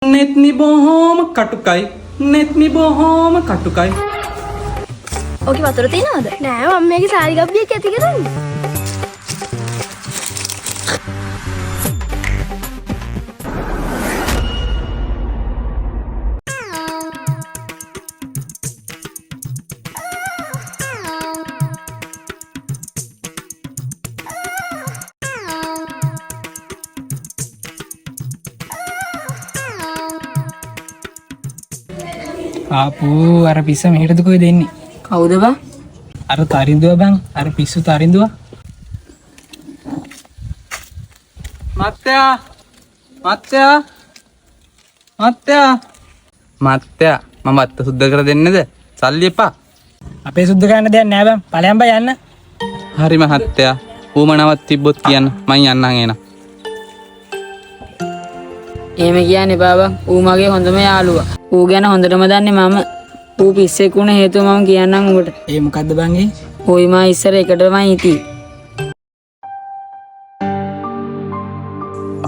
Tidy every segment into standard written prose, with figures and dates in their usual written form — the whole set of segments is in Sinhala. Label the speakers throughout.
Speaker 1: Netni bohom katukai. Netni bohom katukai.
Speaker 2: ඔකේ වතුර තියනවද?
Speaker 3: නෑ මම මේකේ සාරි ගබ්බියක් ඇති කරන්නේ.
Speaker 4: ආපු අර පිස්ස මෙහෙටද කොහෙද එන්නේ?
Speaker 2: කවුද බං?
Speaker 4: අර තරින්දුව බං. අර පිස්සු තරින්දුව.
Speaker 1: මත්තයා මම වත්ත සුද්ධ කර දෙන්නද? සල්ලි එපා.
Speaker 4: අපේ සුද්ධ කරන්න දෙයක් නෑ බං. ඵලයන් බං යන්න.
Speaker 1: හරි මහත්තයා. ඌමනාවක් තිබ්බොත් කියන්න. මං යන්නම් එන.
Speaker 2: එහෙම කියන්න එපා බං. ඌ මගේ හොඳම යාළුවා. ඌ ගැන හොඳටම දන්නේ මම. ඌ පිස්සෙක් වුණ හේතුව මම කියන්නම් උඹට.
Speaker 4: ඒ මොකද්ද බං ඒ?
Speaker 2: ඌයි මා ඉස්සර එකටමයි හිටියේ.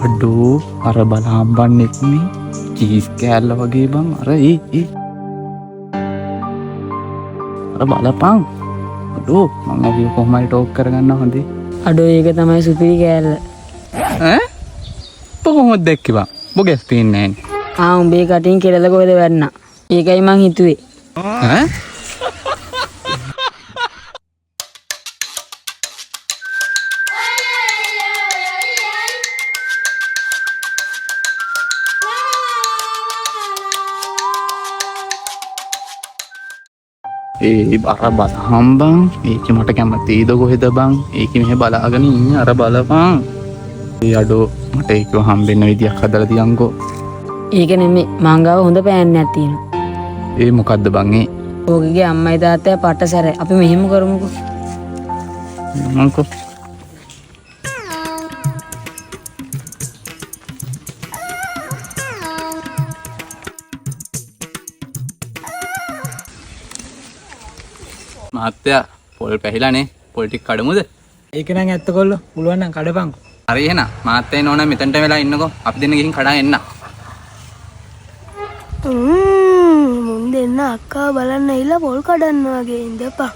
Speaker 1: අඩෝ අර බලහම්බන්නෙත් මේ චීස් කෑල්ල වගේ බං. අර අර බලපං. අඩෝ මම අවිය කොහමයි ටෝක් කරගන්න හොඳේ.
Speaker 2: අඩෝ ඒක තමයි සුපිරි කෑල්ල.
Speaker 1: ඈ කොහොමද දැක්කේ බං? බොගෙස් පේන්නේ නැහැ.
Speaker 2: උඹේ කටින් කෙරළ කොහෙද වැටුණා? ඒකයි මං හිතුවේ.
Speaker 1: ඈ ඒ අර බලහම් බං. ඒක මට කැමතිද කොහෙද බං? ඒක මෙහෙ බලාගෙන ඉන්නේ අර බලපං. ඒ අඩෝ මට ඒක හම්බෙන්න විදියක් හදලා තියන්කෝ.
Speaker 2: ඒක නෙමෙයි මං ගාව හොඳ පෑන්නයක් තියෙනවා.
Speaker 1: ඒ මොකද්ද බං ඒ?
Speaker 2: ඕකගේ අම්මයි තාත්තයි පට්ටසැර. අපි මෙහෙම කරමුකෝ.
Speaker 1: මංකෝ මහත්තයා පොල් පැහිලානේ. පොල් ටික කඩමුද?
Speaker 4: ඒක නම් ඇත්ත කොල්ලෝ. පුළුවන් නම් කඩපන්කෝ.
Speaker 1: හරි එහෙනම් මහත්තයා නෝනා මෙතනට වෙලා ඉන්නකෝ. අපි දෙන්න ගිහින් කඩන් එන්න.
Speaker 3: මුන් දෙන්න අක්කා බලන්න ඇවිල්ලා පොල් කඩන්න වගේ ඉඳපන්.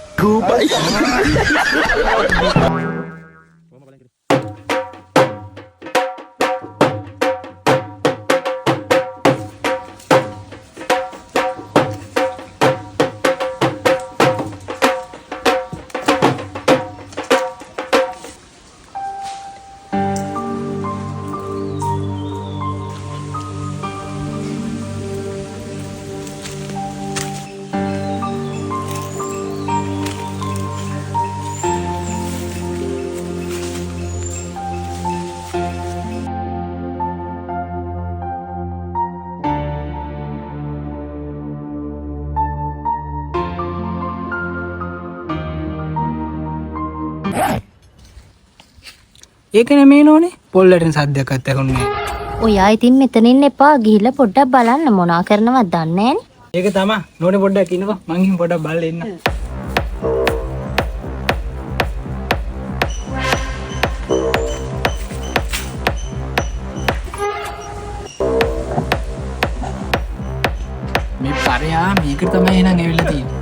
Speaker 4: ඒක නෙමෙයි නෝනේ. පොල් වලින් සද්දයක් අත්‍යකුන්නේ.
Speaker 5: ඔයා ඉතින් මෙතන ඉන්න එපා. ගිහිල්ලා පොඩ්ඩක් බලන්න මොනා කරනවද දන්නේ නැන්නේ.
Speaker 4: ඒක තමයි. නෝනේ පොඩ්ඩක් ඉන්නකෝ. මං ගිහින් පොඩ්ඩක් බලලා ඉන්න. මේ පරයා මේක තමයි එහෙනම් ඇවිල්ලා තියෙන්නේ.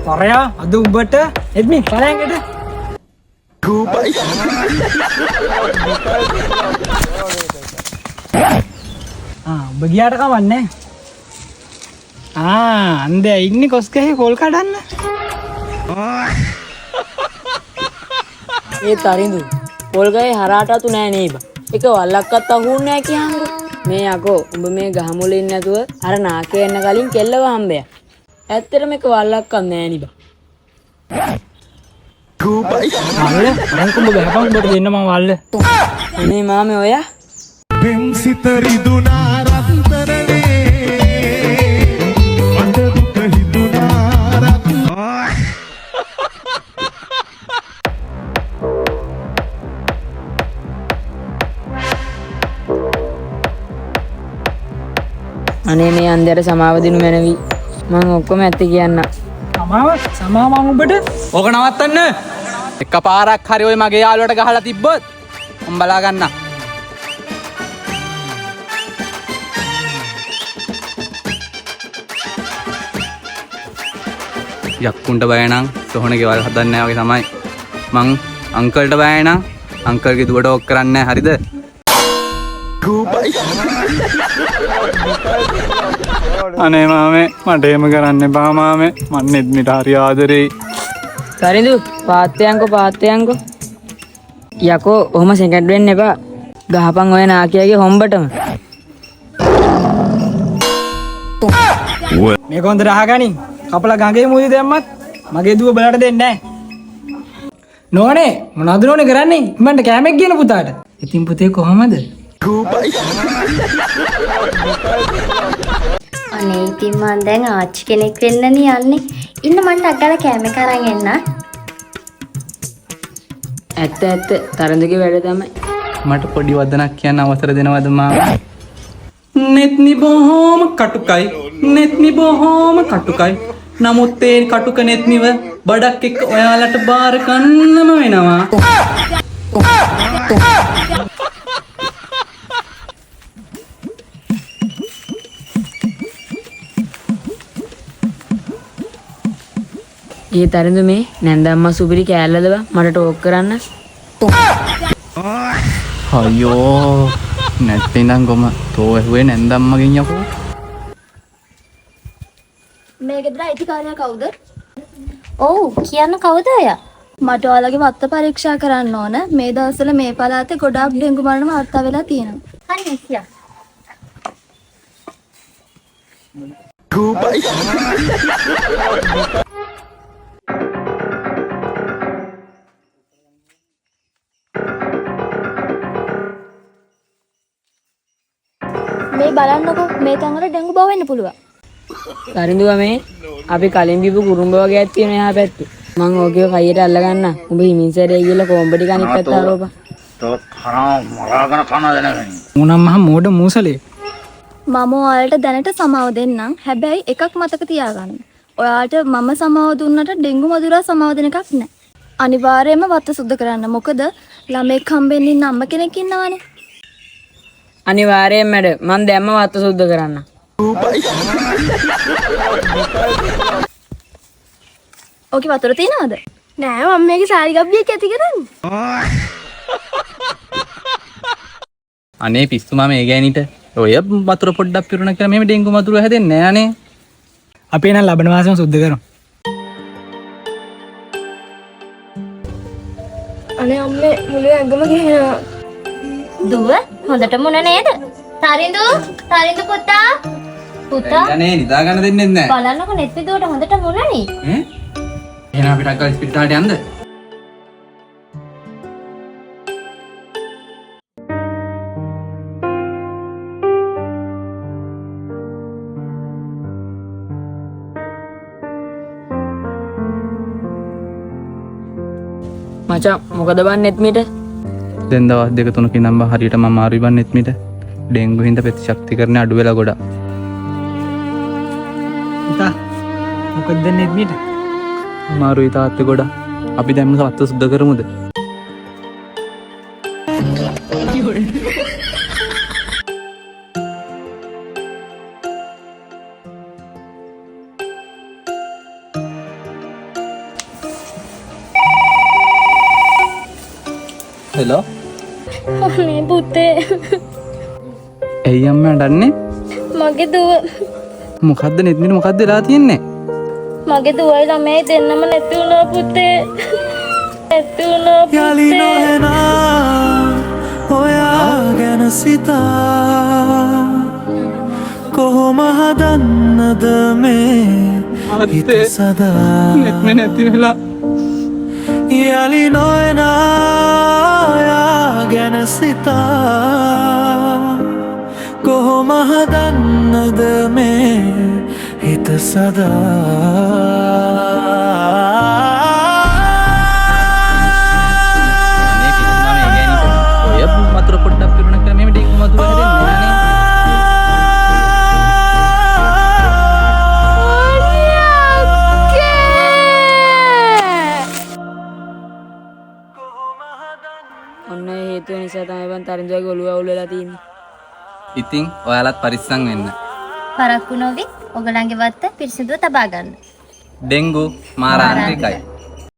Speaker 4: පරයා අද උඹට එද්මි පරයන්කට උඹ ගියාට කවන්නේ. අන්දේ ඉන්නේ කොස් ගහේ කෝල් කඩන්න.
Speaker 2: ඒ තරිඳු පොල් ගහේ හරහාට අතු නෑ නේ බං. එක වල්ලක්වත් අහුන්නේ නෑ කියහන්කෝ. මේ යකෝ උඹ මේ ගහ මුල ඉන්නේ නැතුව අර නාකේ එන්න කලින් කෙල්ලව හම්බයක්. ඇත්තටම එක වල්ලක්වත් නෑ නේ බං.
Speaker 4: වල්ල මං කොඹ ගහපන් උඹට දෙන්න මම වල්ල.
Speaker 2: අනේ මාමේ ඔයා
Speaker 6: පෙම්සිත රිදුනා රත්තරනේ මට දුක හිතුනා රත්.
Speaker 2: අනේ මේ අන්දයට සමාව දිනු මැනවි. මං ඔක්කොම ඇත්ත කියන්න.
Speaker 4: සමාව මම ඔබට
Speaker 1: ඕක නවත්තන්න. එකපාරක් හරි ඔය මගේ යාළුවට ගහලා තිබ්බොත් මම බලා ගන්නම්. යක්කුන්ට බය නම් සොහන ගෙවල් හදන්නේ නැහැ වගේ තමයි. මං අංකල්ට බය නම් අංකල්ගේ දුවට ඕක් කරන්නේ නැහැ හරිද? අනේ මාමේ මට එහෙම කරන්න එපා මාමේ. මන් නෙත්මිට හරි ආදරෙයි.
Speaker 2: තරිඳු පාත්තයන්කෝ යකෝ ඔහොම සෙකන්ඩ් වෙන්න එපා. ගහපන් ඔය නාකියාගේ හොම්බටම.
Speaker 4: මේක හොඳට අහගනින්. කපලා ගඟේ මුදි දැම්මත් මගේ දුව බලට දෙන්නේ නැහැ. නෝනේ මොනවද නෝනේ කරන්නේ? මන්ට කෑමක් කියන පුතාට. ඉතින් පුතේ කොහමද?
Speaker 5: අනේ ඉතින් මං දැන් ආච්චි කෙනෙක් වෙන්නනේ යන්නේ. ඉන්න මන්ට අග්ගල කෑම කරන් එන්න.
Speaker 2: ඇත්ත තරඳගේ වැඩ තමයි.
Speaker 1: මට පොඩි වදනක් කියන්න අවසර දෙනවද මාමා? නෙත්නි බොහොම කටුකයි. නෙත්නි බොහොම කටුකයි. නමුත් ඒ කටුක නෙත්නිව බඩක් එක්ක ඔයාලට බාර ගන්නම වෙනවා.
Speaker 2: ඒ තරිඳු මේ නැන්දම්මා සුපිරි කෑල්ලද බා මට ටෝක් කරන්න.
Speaker 1: අයියෝ නැත්නම් ගොම තෝ ඇහුවේ නැන්දම්මගෙන් යකෝ.
Speaker 3: මේ ගෙදර අයිතිකාරයා කවුද?
Speaker 5: ඔව් කියන්න කවුද ඔයා?
Speaker 3: මට ඔයාලගේ වත්ත පරීක්ෂා කරන්න ඕන. මේ දවස්වල මේ පළාතේ ගොඩාක් ඩෙන්ගු මරණ වාර්තා වෙලා තියෙනවා.
Speaker 5: අනේ කියා.
Speaker 3: මේ බලන්නකෝ මේ තැන්වල ඩෙන්ගු බව වෙන්න පුළුවන්.
Speaker 2: තරිඳුව මේ අපි කලින් බිපු කුරුම්බ වගේ ඇත් තියෙන එහා පැත්තේ. මං ඕකේ කයියට අල්ල ගන්න. උඹ හිමින්සරේ ගිහලා කොම්බ ටික අනිත් පැත්ත ආරෝපා.
Speaker 4: මොනම් මහ මෝඩ මූසලේ.
Speaker 3: මම ඔයාලට දැනට සමාව දෙන්නම්. හැබැයි එකක් මතක තියාගන්න. ඔයාලට මම සමාව දුන්නට ඩෙන්ගු මදුරා සමාව දෙන එකක් නැහැ. අනිවාර්යයෙන්ම වත්ත සුද්ධ කරන්න. මොකද ළමෙක් හම්බෙන්න ඉන්න අම්ම කෙනෙක් ඉන්නවනේ.
Speaker 2: අනිවාර්යයෙන් මැඩ මං දැම්ම වත්ත සුද්ධ කරන්න.
Speaker 3: ඕකේ වතුර තියනවද? නෑ මම මේකේ සාරි ගබ්බියක් ඇති කරන්නේ.
Speaker 1: අනේ පිස්සු මාම ඒ ගෑනිට ඔය වතුර පොඩ්ඩක් පිරුණ කියලා මෙහෙම ඩෙන්ගු මතුරු හැදෙන්නේ නැහැ අනේ.
Speaker 4: අපි එනම් ලබන මාසෙම සුද්ධ කරමු.
Speaker 3: අනේ අම්මේ මුළු ඇඟම ගහනවා.
Speaker 5: දුව හොඳට මුණ නේද? තරිඳු පුතා
Speaker 1: යන්නේ නිදා ගන්න දෙන්නේ නැහැ.
Speaker 5: බලන්නකො නෙත් විදුවට හොඳට මුණනේ.
Speaker 1: ඈ එහෙනම් අපිට අක්කල් ස්පිරිතාලට යන්නද?
Speaker 2: මචං මොකද බන් නෙත්මිට?
Speaker 1: දැන් දවස් දෙක තුනකින් නම් හරියට මම මාරුයි බන් නෙත්මිට. ඩෙන්ගු හින්දා ප්‍රතිශක්තිකරණය අඩු වෙලා ගොඩක්.
Speaker 4: පුතා මොකද දෙන්නේ මීට?
Speaker 1: මාරුයි තාත්තේ ගොඩක්. අපි දැන් සවත්ත සුද්ධ කරමුද? හෙලෝ
Speaker 3: අනේ පුතේ
Speaker 1: ඇයි අම්මා අඬන්නේ?
Speaker 3: මගේ දුව
Speaker 1: මොකද්ද නෙත්මිට මොකද්ද වෙලා තියෙන්නේ?
Speaker 3: මගේ දුවයි ළමයි දෙන්නම නැති වුණා පුතේ. නැති වුණා
Speaker 6: යලි
Speaker 3: පුතේ.
Speaker 6: නොහෙනා ඔයා ගැන සිතා කොහොම හදන්නද මේ හිත සදා
Speaker 1: නෙත්මි නැති වෙලා
Speaker 6: යලි නොහෙනා ඔයා ගැන සිතා කොහොම හදන්නද මේ හිත සදා
Speaker 2: ඔන්න ඒ හේතුව නිසා තමයි බං තරංජාගේ ඔළුව අවුල් වෙලා තියෙන්නේ.
Speaker 1: ඉතින් ඔයාලත් පරිස්සම් වෙන්න.
Speaker 5: පරක්කු නොවි ඔගලන්ගේ වත්ත පිරිසිදුව තබා ගන්න.
Speaker 1: ඩෙන්ගු මාරාන්තිකයි.